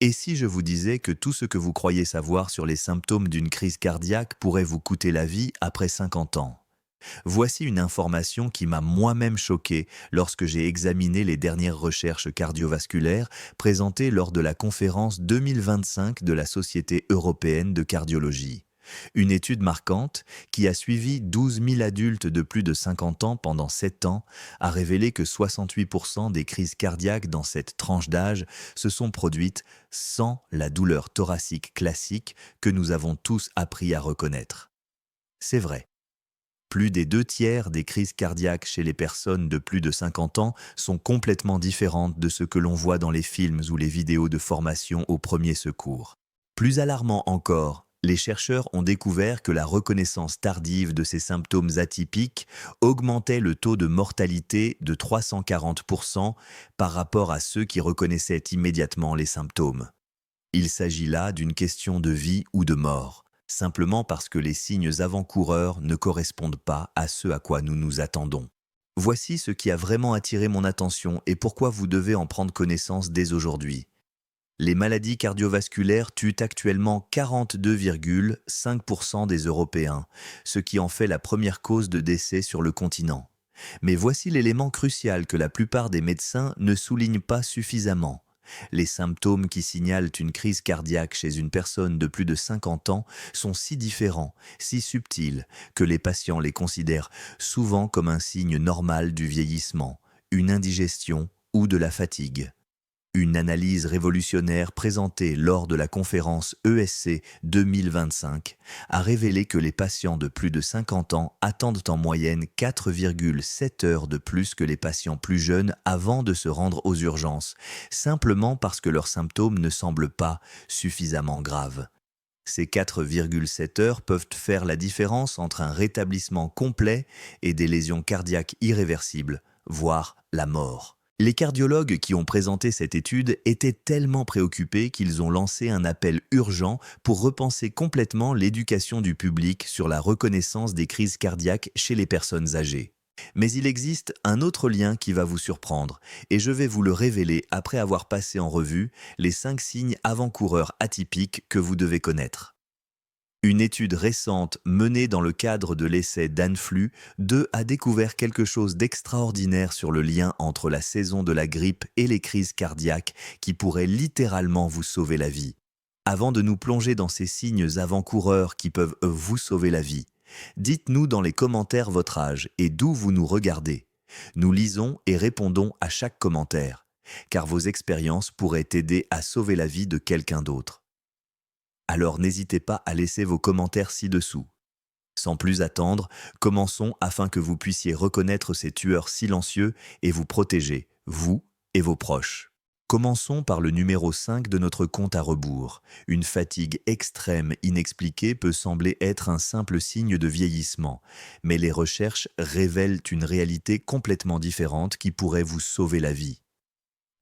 Et si je vous disais que tout ce que vous croyez savoir sur les symptômes d'une crise cardiaque pourrait vous coûter la vie après 50 ans? Voici une information qui m'a moi-même choqué lorsque j'ai examiné les dernières recherches cardiovasculaires présentées lors de la conférence 2025 de la Société européenne de cardiologie. Une étude marquante, qui a suivi 12 000 adultes de plus de 50 ans pendant 7 ans, a révélé que 68% des crises cardiaques dans cette tranche d'âge se sont produites sans la douleur thoracique classique que nous avons tous appris à reconnaître. C'est vrai. Plus des 2 tiers des crises cardiaques chez les personnes de plus de 50 ans sont complètement différentes de ce que l'on voit dans les films ou les vidéos de formation aux premiers secours. Plus alarmant encore, les chercheurs ont découvert que la reconnaissance tardive de ces symptômes atypiques augmentait le taux de mortalité de 340% par rapport à ceux qui reconnaissaient immédiatement les symptômes. Il s'agit là d'une question de vie ou de mort, simplement parce que les signes avant-coureurs ne correspondent pas à ce à quoi nous nous attendons. Voici ce qui a vraiment attiré mon attention et pourquoi vous devez en prendre connaissance dès aujourd'hui. Les maladies cardiovasculaires tuent actuellement 42,5% des Européens, ce qui en fait la première cause de décès sur le continent. Mais voici l'élément crucial que la plupart des médecins ne soulignent pas suffisamment. Les symptômes qui signalent une crise cardiaque chez une personne de plus de 50 ans sont si différents, si subtils, que les patients les considèrent souvent comme un signe normal du vieillissement, une indigestion ou de la fatigue. Une analyse révolutionnaire présentée lors de la conférence ESC 2025 a révélé que les patients de plus de 50 ans attendent en moyenne 4,7 heures de plus que les patients plus jeunes avant de se rendre aux urgences, simplement parce que leurs symptômes ne semblent pas suffisamment graves. Ces 4,7 heures peuvent faire la différence entre un rétablissement complet et des lésions cardiaques irréversibles, voire la mort. Les cardiologues qui ont présenté cette étude étaient tellement préoccupés qu'ils ont lancé un appel urgent pour repenser complètement l'éducation du public sur la reconnaissance des crises cardiaques chez les personnes âgées. Mais il existe un autre lien qui va vous surprendre, et je vais vous le révéler après avoir passé en revue les 5 signes avant-coureurs atypiques que vous devez connaître. Une étude récente menée dans le cadre de l'essai d'Anflu 2 a découvert quelque chose d'extraordinaire sur le lien entre la saison de la grippe et les crises cardiaques qui pourrait littéralement vous sauver la vie. Avant de nous plonger dans ces signes avant-coureurs qui peuvent vous sauver la vie, dites-nous dans les commentaires votre âge et d'où vous nous regardez. Nous lisons et répondons à chaque commentaire, car vos expériences pourraient aider à sauver la vie de quelqu'un d'autre. Alors n'hésitez pas à laisser vos commentaires ci-dessous. Sans plus attendre, commençons afin que vous puissiez reconnaître ces tueurs silencieux et vous protéger, vous et vos proches. Commençons par le numéro 5 de notre compte à rebours. Une fatigue extrême inexpliquée peut sembler être un simple signe de vieillissement, mais les recherches révèlent une réalité complètement différente qui pourrait vous sauver la vie.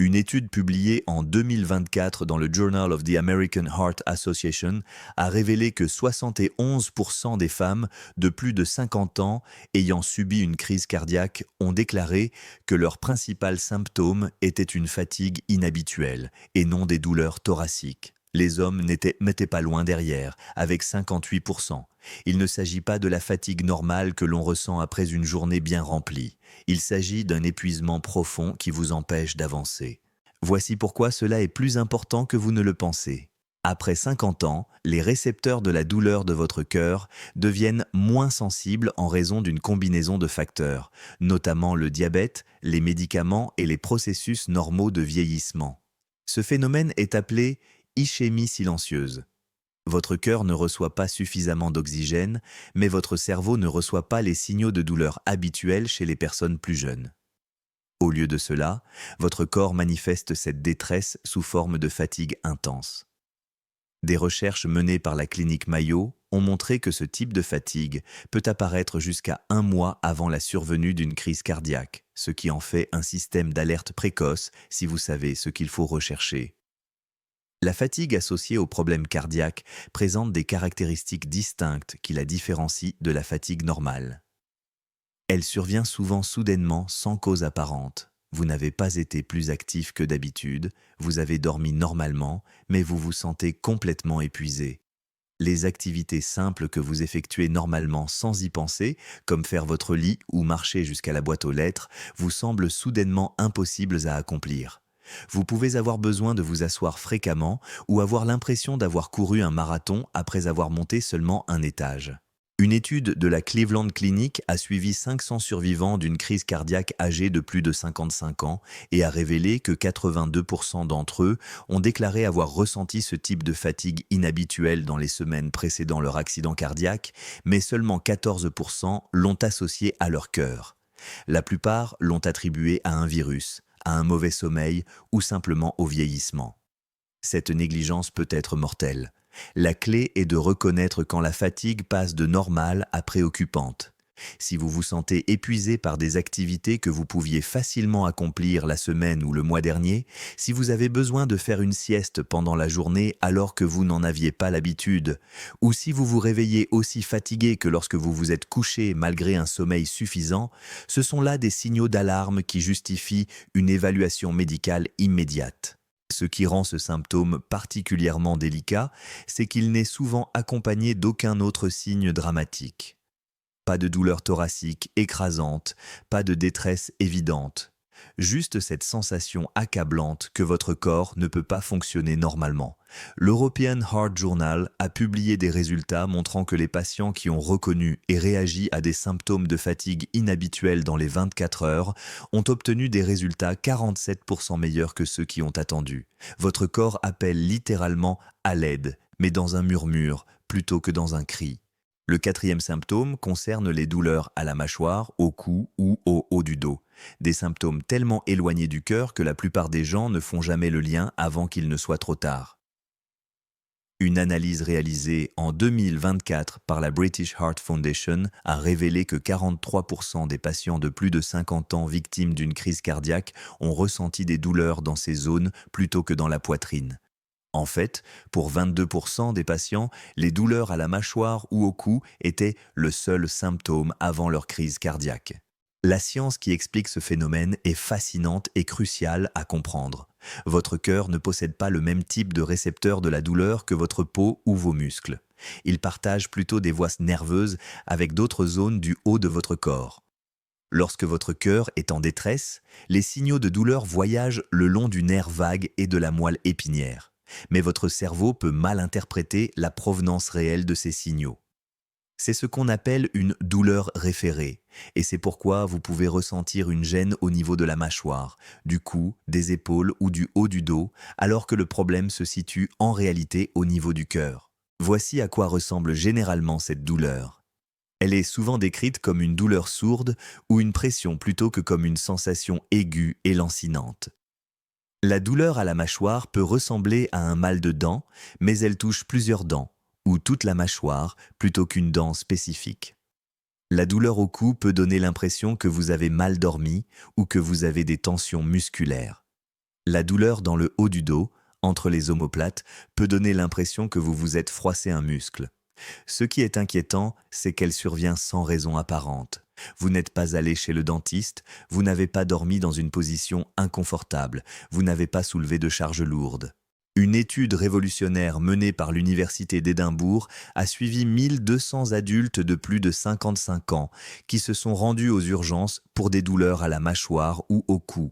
Une étude publiée en 2024 dans le Journal of the American Heart Association a révélé que 71% des femmes de plus de 50 ans ayant subi une crise cardiaque ont déclaré que leur principal symptôme était une fatigue inhabituelle et non des douleurs thoraciques. Les hommes n'étaient pas loin derrière, avec 58%. Il ne s'agit pas de la fatigue normale que l'on ressent après une journée bien remplie. Il s'agit d'un épuisement profond qui vous empêche d'avancer. Voici pourquoi cela est plus important que vous ne le pensez. Après 50 ans, les récepteurs de la douleur de votre cœur deviennent moins sensibles en raison d'une combinaison de facteurs, notamment le diabète, les médicaments et les processus normaux de vieillissement. Ce phénomène est appelé ischémie silencieuse. Votre cœur ne reçoit pas suffisamment d'oxygène, mais votre cerveau ne reçoit pas les signaux de douleur habituels chez les personnes plus jeunes. Au lieu de cela, votre corps manifeste cette détresse sous forme de fatigue intense. Des recherches menées par la clinique Mayo ont montré que ce type de fatigue peut apparaître jusqu'à 1 mois avant la survenue d'une crise cardiaque, ce qui en fait un système d'alerte précoce si vous savez ce qu'il faut rechercher. La fatigue associée aux problèmes cardiaques présente des caractéristiques distinctes qui la différencient de la fatigue normale. Elle survient souvent soudainement sans cause apparente. Vous n'avez pas été plus actif que d'habitude, vous avez dormi normalement, mais vous vous sentez complètement épuisé. Les activités simples que vous effectuez normalement sans y penser, comme faire votre lit ou marcher jusqu'à la boîte aux lettres, vous semblent soudainement impossibles à accomplir. Vous pouvez avoir besoin de vous asseoir fréquemment ou avoir l'impression d'avoir couru un marathon après avoir monté seulement un étage. Une étude de la Cleveland Clinic a suivi 500 survivants d'une crise cardiaque âgés de plus de 55 ans et a révélé que 82% d'entre eux ont déclaré avoir ressenti ce type de fatigue inhabituelle dans les semaines précédant leur accident cardiaque, mais seulement 14% l'ont associé à leur cœur. La plupart l'ont attribué à un virus, à un mauvais sommeil ou simplement au vieillissement. Cette négligence peut être mortelle. La clé est de reconnaître quand la fatigue passe de normale à préoccupante. Si vous vous sentez épuisé par des activités que vous pouviez facilement accomplir la semaine ou le mois dernier, si vous avez besoin de faire une sieste pendant la journée alors que vous n'en aviez pas l'habitude, ou si vous vous réveillez aussi fatigué que lorsque vous vous êtes couché malgré un sommeil suffisant, ce sont là des signaux d'alarme qui justifient une évaluation médicale immédiate. Ce qui rend ce symptôme particulièrement délicat, c'est qu'il n'est souvent accompagné d'aucun autre signe dramatique. Pas de douleur thoracique écrasante, pas de détresse évidente. Juste cette sensation accablante que votre corps ne peut pas fonctionner normalement. L'European Heart Journal a publié des résultats montrant que les patients qui ont reconnu et réagi à des symptômes de fatigue inhabituels dans les 24 heures ont obtenu des résultats 47% meilleurs que ceux qui ont attendu. Votre corps appelle littéralement à l'aide, mais dans un murmure plutôt que dans un cri. Le quatrième symptôme concerne les douleurs à la mâchoire, au cou ou au haut du dos. Des symptômes tellement éloignés du cœur que la plupart des gens ne font jamais le lien avant qu'il ne soit trop tard. Une analyse réalisée en 2024 par la British Heart Foundation a révélé que 43% des patients de plus de 50 ans victimes d'une crise cardiaque ont ressenti des douleurs dans ces zones plutôt que dans la poitrine. En fait, pour 22% des patients, les douleurs à la mâchoire ou au cou étaient le seul symptôme avant leur crise cardiaque. La science qui explique ce phénomène est fascinante et cruciale à comprendre. Votre cœur ne possède pas le même type de récepteur de la douleur que votre peau ou vos muscles. Il partage plutôt des voies nerveuses avec d'autres zones du haut de votre corps. Lorsque votre cœur est en détresse, les signaux de douleur voyagent le long du nerf vague et de la moelle épinière. Mais votre cerveau peut mal interpréter la provenance réelle de ces signaux. C'est ce qu'on appelle une douleur référée, et c'est pourquoi vous pouvez ressentir une gêne au niveau de la mâchoire, du cou, des épaules ou du haut du dos, alors que le problème se situe en réalité au niveau du cœur. Voici à quoi ressemble généralement cette douleur. Elle est souvent décrite comme une douleur sourde ou une pression plutôt que comme une sensation aiguë et lancinante. La douleur à la mâchoire peut ressembler à un mal de dents, mais elle touche plusieurs dents, ou toute la mâchoire, plutôt qu'une dent spécifique. La douleur au cou peut donner l'impression que vous avez mal dormi ou que vous avez des tensions musculaires. La douleur dans le haut du dos, entre les omoplates, peut donner l'impression que vous vous êtes froissé un muscle. Ce qui est inquiétant, c'est qu'elle survient sans raison apparente. Vous n'êtes pas allé chez le dentiste, vous n'avez pas dormi dans une position inconfortable, vous n'avez pas soulevé de charges lourdes. Une étude révolutionnaire menée par l'Université d'Édimbourg a suivi 1200 adultes de plus de 55 ans qui se sont rendus aux urgences pour des douleurs à la mâchoire ou au cou.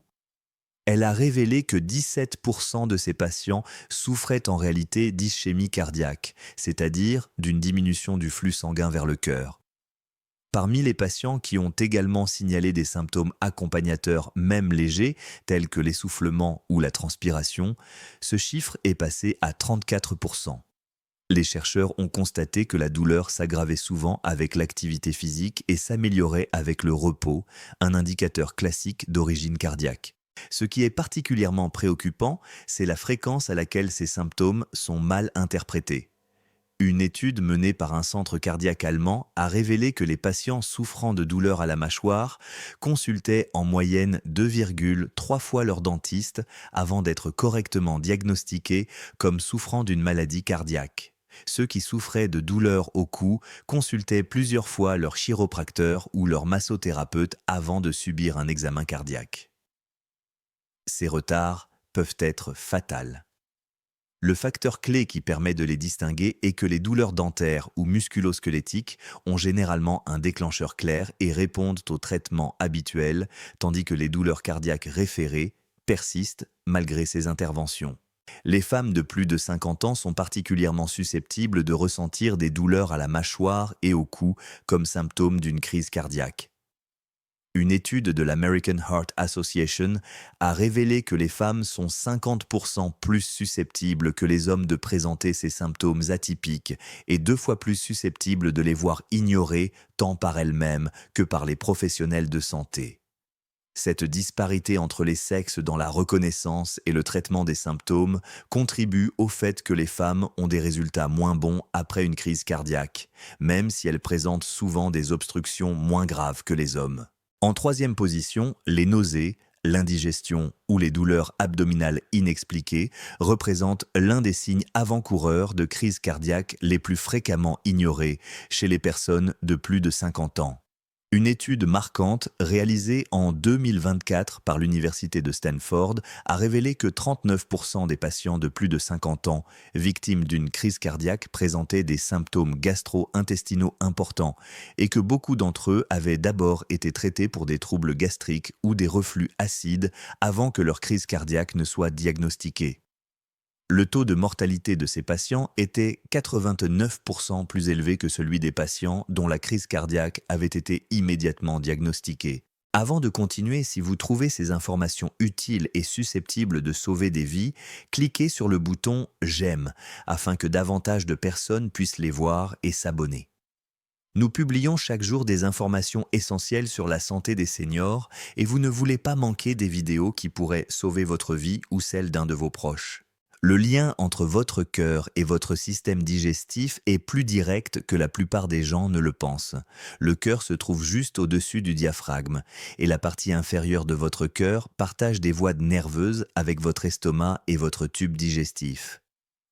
Elle a révélé que 17% de ces patients souffraient en réalité d'ischémie cardiaque, c'est-à-dire d'une diminution du flux sanguin vers le cœur. Parmi les patients qui ont également signalé des symptômes accompagnateurs même légers, tels que l'essoufflement ou la transpiration, ce chiffre est passé à 34%. Les chercheurs ont constaté que la douleur s'aggravait souvent avec l'activité physique et s'améliorait avec le repos, un indicateur classique d'origine cardiaque. Ce qui est particulièrement préoccupant, c'est la fréquence à laquelle ces symptômes sont mal interprétés. Une étude menée par un centre cardiaque allemand a révélé que les patients souffrant de douleurs à la mâchoire consultaient en moyenne 2,3 fois leur dentiste avant d'être correctement diagnostiqués comme souffrant d'une maladie cardiaque. Ceux qui souffraient de douleurs au cou consultaient plusieurs fois leur chiropracteur ou leur massothérapeute avant de subir un examen cardiaque. Ces retards peuvent être fatals. Le facteur clé qui permet de les distinguer est que les douleurs dentaires ou musculo-squelettiques ont généralement un déclencheur clair et répondent au traitement habituel, tandis que les douleurs cardiaques référées persistent malgré ces interventions. Les femmes de plus de 50 ans sont particulièrement susceptibles de ressentir des douleurs à la mâchoire et au cou comme symptôme d'une crise cardiaque. Une étude de l'American Heart Association a révélé que les femmes sont 50% plus susceptibles que les hommes de présenter ces symptômes atypiques et 2 fois plus susceptibles de les voir ignorés tant par elles-mêmes que par les professionnels de santé. Cette disparité entre les sexes dans la reconnaissance et le traitement des symptômes contribue au fait que les femmes ont des résultats moins bons après une crise cardiaque, même si elles présentent souvent des obstructions moins graves que les hommes. En troisième position, les nausées, l'indigestion ou les douleurs abdominales inexpliquées représentent l'un des signes avant-coureurs de crise cardiaque les plus fréquemment ignorés chez les personnes de plus de 50 ans. Une étude marquante réalisée en 2024 par l'Université de Stanford a révélé que 39% des patients de plus de 50 ans victimes d'une crise cardiaque présentaient des symptômes gastro-intestinaux importants et que beaucoup d'entre eux avaient d'abord été traités pour des troubles gastriques ou des reflux acides avant que leur crise cardiaque ne soit diagnostiquée. Le taux de mortalité de ces patients était 89% plus élevé que celui des patients dont la crise cardiaque avait été immédiatement diagnostiquée. Avant de continuer, si vous trouvez ces informations utiles et susceptibles de sauver des vies, cliquez sur le bouton « J'aime » afin que davantage de personnes puissent les voir et s'abonner. Nous publions chaque jour des informations essentielles sur la santé des seniors et vous ne voulez pas manquer des vidéos qui pourraient sauver votre vie ou celle d'un de vos proches. Le lien entre votre cœur et votre système digestif est plus direct que la plupart des gens ne le pensent. Le cœur se trouve juste au-dessus du diaphragme et la partie inférieure de votre cœur partage des voies nerveuses avec votre estomac et votre tube digestif.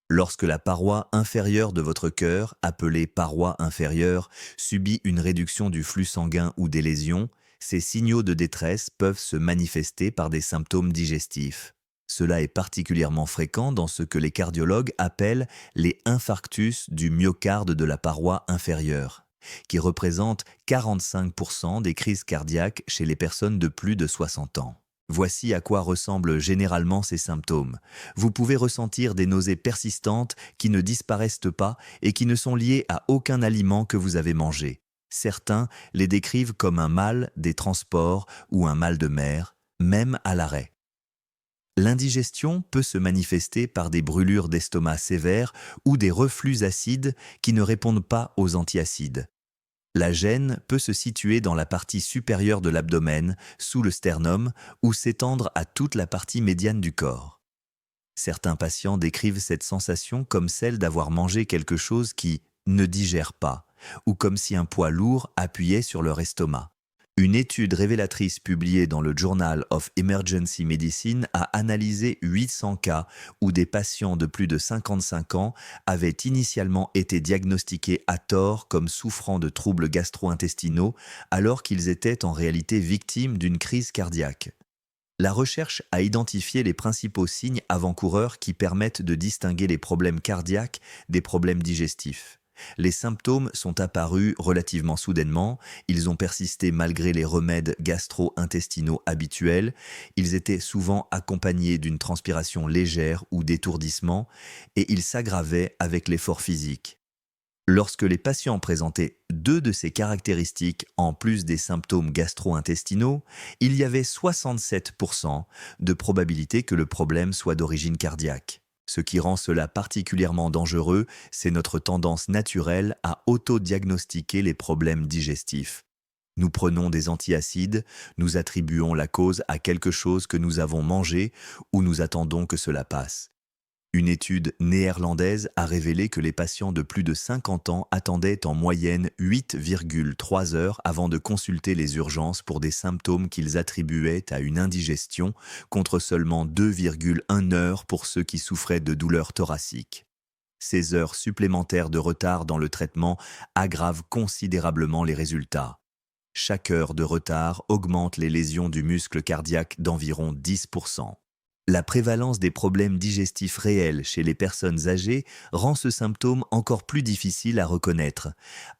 Lorsque la paroi inférieure de votre cœur, appelée paroi inférieure, subit une réduction du flux sanguin ou des lésions, ces signaux de détresse peuvent se manifester par des symptômes digestifs. Cela est particulièrement fréquent dans ce que les cardiologues appellent les infarctus du myocarde de la paroi inférieure, qui représentent 45% des crises cardiaques chez les personnes de plus de 60 ans. Voici à quoi ressemblent généralement ces symptômes. Vous pouvez ressentir des nausées persistantes qui ne disparaissent pas et qui ne sont liées à aucun aliment que vous avez mangé. Certains les décrivent comme un mal des transports ou un mal de mer, même à l'arrêt. L'indigestion peut se manifester par des brûlures d'estomac sévères ou des reflux acides qui ne répondent pas aux antiacides. La gêne peut se situer dans la partie supérieure de l'abdomen, sous le sternum, ou s'étendre à toute la partie médiane du corps. Certains patients décrivent cette sensation comme celle d'avoir mangé quelque chose qui ne digère pas, ou comme si un poids lourd appuyait sur leur estomac. Une étude révélatrice publiée dans le Journal of Emergency Medicine a analysé 800 cas où des patients de plus de 55 ans avaient initialement été diagnostiqués à tort comme souffrant de troubles gastro-intestinaux alors qu'ils étaient en réalité victimes d'une crise cardiaque. La recherche a identifié les principaux signes avant-coureurs qui permettent de distinguer les problèmes cardiaques des problèmes digestifs. Les symptômes sont apparus relativement soudainement, ils ont persisté malgré les remèdes gastro-intestinaux habituels, ils étaient souvent accompagnés d'une transpiration légère ou d'étourdissement, et ils s'aggravaient avec l'effort physique. Lorsque les patients présentaient 2 de ces caractéristiques en plus des symptômes gastro-intestinaux, il y avait 67% de probabilité que le problème soit d'origine cardiaque. Ce qui rend cela particulièrement dangereux, c'est notre tendance naturelle à auto-diagnostiquer les problèmes digestifs. Nous prenons des antiacides, nous attribuons la cause à quelque chose que nous avons mangé ou nous attendons que cela passe. Une étude néerlandaise a révélé que les patients de plus de 50 ans attendaient en moyenne 8,3 heures avant de consulter les urgences pour des symptômes qu'ils attribuaient à une indigestion, contre seulement 2,1 heures pour ceux qui souffraient de douleurs thoraciques. Ces heures supplémentaires de retard dans le traitement aggravent considérablement les résultats. Chaque heure de retard augmente les lésions du muscle cardiaque d'environ 10%. La prévalence des problèmes digestifs réels chez les personnes âgées rend ce symptôme encore plus difficile à reconnaître.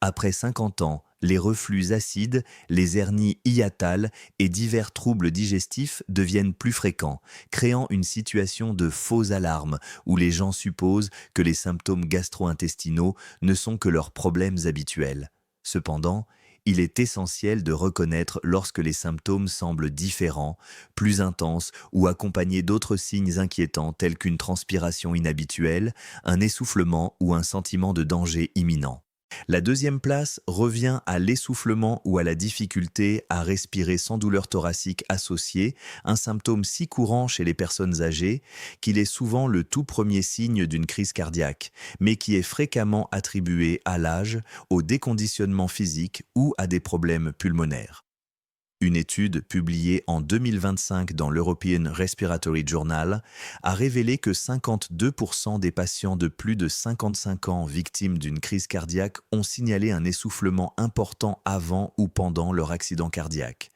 Après 50 ans, les reflux acides, les hernies hiatales et divers troubles digestifs deviennent plus fréquents, créant une situation de faux alarme où les gens supposent que les symptômes gastro-intestinaux ne sont que leurs problèmes habituels. Cependant, il est essentiel de reconnaître lorsque les symptômes semblent différents, plus intenses ou accompagnés d'autres signes inquiétants tels qu'une transpiration inhabituelle, un essoufflement ou un sentiment de danger imminent. La deuxième place revient à l'essoufflement ou à la difficulté à respirer sans douleur thoracique associée, un symptôme si courant chez les personnes âgées qu'il est souvent le tout premier signe d'une crise cardiaque, mais qui est fréquemment attribué à l'âge, au déconditionnement physique ou à des problèmes pulmonaires. Une étude publiée en 2025 dans l'European Respiratory Journal a révélé que 52% des patients de plus de 55 ans victimes d'une crise cardiaque ont signalé un essoufflement important avant ou pendant leur accident cardiaque,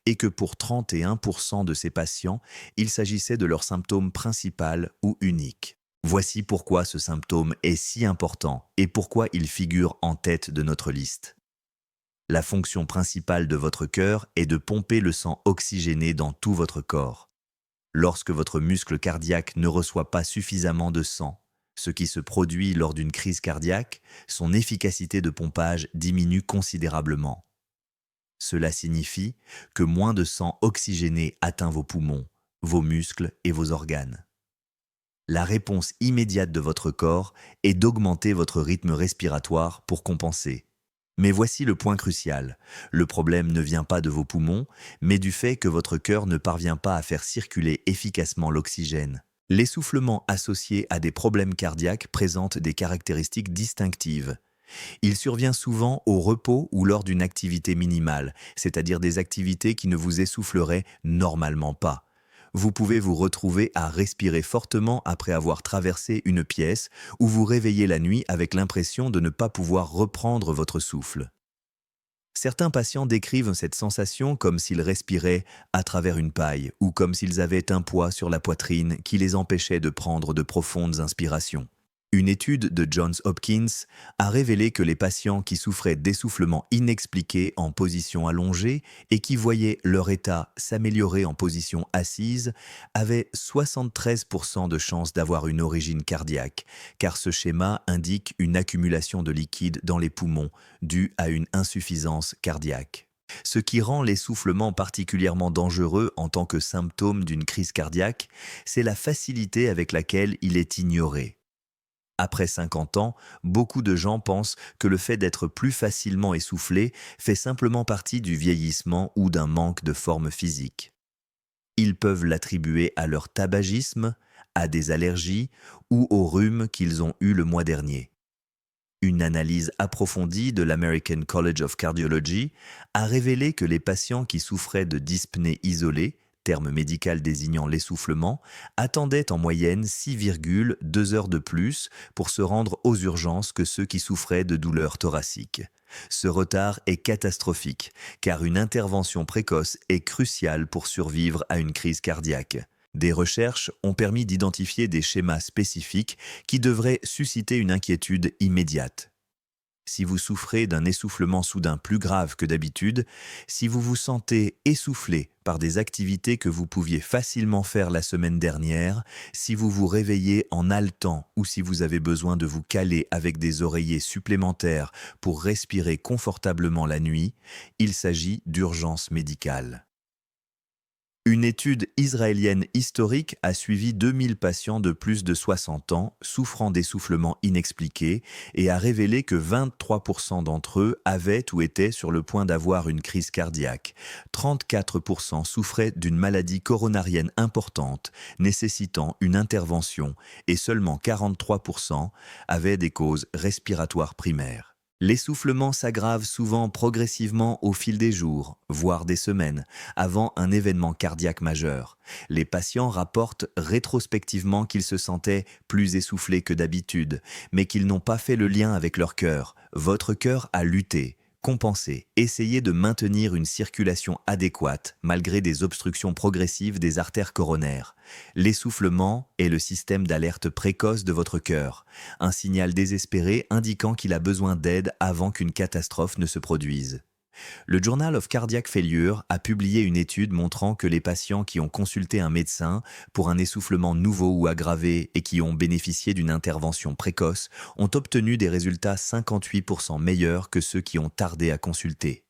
et que pour 31% de ces patients, il s'agissait de leur symptôme principal ou unique. Voici pourquoi ce symptôme est si important et pourquoi il figure en tête de notre liste. La fonction principale de votre cœur est de pomper le sang oxygéné dans tout votre corps. Lorsque votre muscle cardiaque ne reçoit pas suffisamment de sang, ce qui se produit lors d'une crise cardiaque, son efficacité de pompage diminue considérablement. Cela signifie que moins de sang oxygéné atteint vos poumons, vos muscles et vos organes. La réponse immédiate de votre corps est d'augmenter votre rythme respiratoire pour compenser. Mais voici le point crucial. Le problème ne vient pas de vos poumons, mais du fait que votre cœur ne parvient pas à faire circuler efficacement l'oxygène. L'essoufflement associé à des problèmes cardiaques présente des caractéristiques distinctives. Il survient souvent au repos ou lors d'une activité minimale, c'est-à-dire des activités qui ne vous essouffleraient normalement pas. Vous pouvez vous retrouver à respirer fortement après avoir traversé une pièce ou vous réveiller la nuit avec l'impression de ne pas pouvoir reprendre votre souffle. Certains patients décrivent cette sensation comme s'ils respiraient à travers une paille ou comme s'ils avaient un poids sur la poitrine qui les empêchait de prendre de profondes inspirations. Une étude de Johns Hopkins a révélé que les patients qui souffraient d'essoufflement inexpliqué en position allongée et qui voyaient leur état s'améliorer en position assise avaient 73% de chances d'avoir une origine cardiaque, car ce schéma indique une accumulation de liquide dans les poumons due à une insuffisance cardiaque. Ce qui rend l'essoufflement particulièrement dangereux en tant que symptôme d'une crise cardiaque, c'est la facilité avec laquelle il est ignoré. Après 50 ans, beaucoup de gens pensent que le fait d'être plus facilement essoufflé fait simplement partie du vieillissement ou d'un manque de forme physique. Ils peuvent l'attribuer à leur tabagisme, à des allergies ou au rhume qu'ils ont eu le mois dernier. Une analyse approfondie de l'American College of Cardiology a révélé que les patients qui souffraient de dyspnée isolée, terme médical désignant l'essoufflement, attendaient en moyenne 6,2 heures de plus pour se rendre aux urgences que ceux qui souffraient de douleurs thoraciques. Ce retard est catastrophique, car une intervention précoce est cruciale pour survivre à une crise cardiaque. Des recherches ont permis d'identifier des schémas spécifiques qui devraient susciter une inquiétude immédiate. Si vous souffrez d'un essoufflement soudain plus grave que d'habitude, si vous vous sentez essoufflé par des activités que vous pouviez facilement faire la semaine dernière, si vous vous réveillez en haletant ou si vous avez besoin de vous caler avec des oreillers supplémentaires pour respirer confortablement la nuit, il s'agit d'urgence médicale. Une étude israélienne historique a suivi 2000 patients de plus de 60 ans souffrant d'essoufflement inexpliqué et a révélé que 23% d'entre eux avaient ou étaient sur le point d'avoir une crise cardiaque. 34% souffraient d'une maladie coronarienne importante nécessitant une intervention et seulement 43% avaient des causes respiratoires primaires. L'essoufflement s'aggrave souvent progressivement au fil des jours, voire des semaines, avant un événement cardiaque majeur. Les patients rapportent rétrospectivement qu'ils se sentaient plus essoufflés que d'habitude, mais qu'ils n'ont pas fait le lien avec leur cœur. Votre cœur a lutté, Compenser. Essayez de maintenir une circulation adéquate malgré des obstructions progressives des artères coronaires. L'essoufflement est le système d'alerte précoce de votre cœur, un signal désespéré indiquant qu'il a besoin d'aide avant qu'une catastrophe ne se produise. Le Journal of Cardiac Failure a publié une étude montrant que les patients qui ont consulté un médecin pour un essoufflement nouveau ou aggravé et qui ont bénéficié d'une intervention précoce ont obtenu des résultats 58% meilleurs que ceux qui ont tardé à consulter.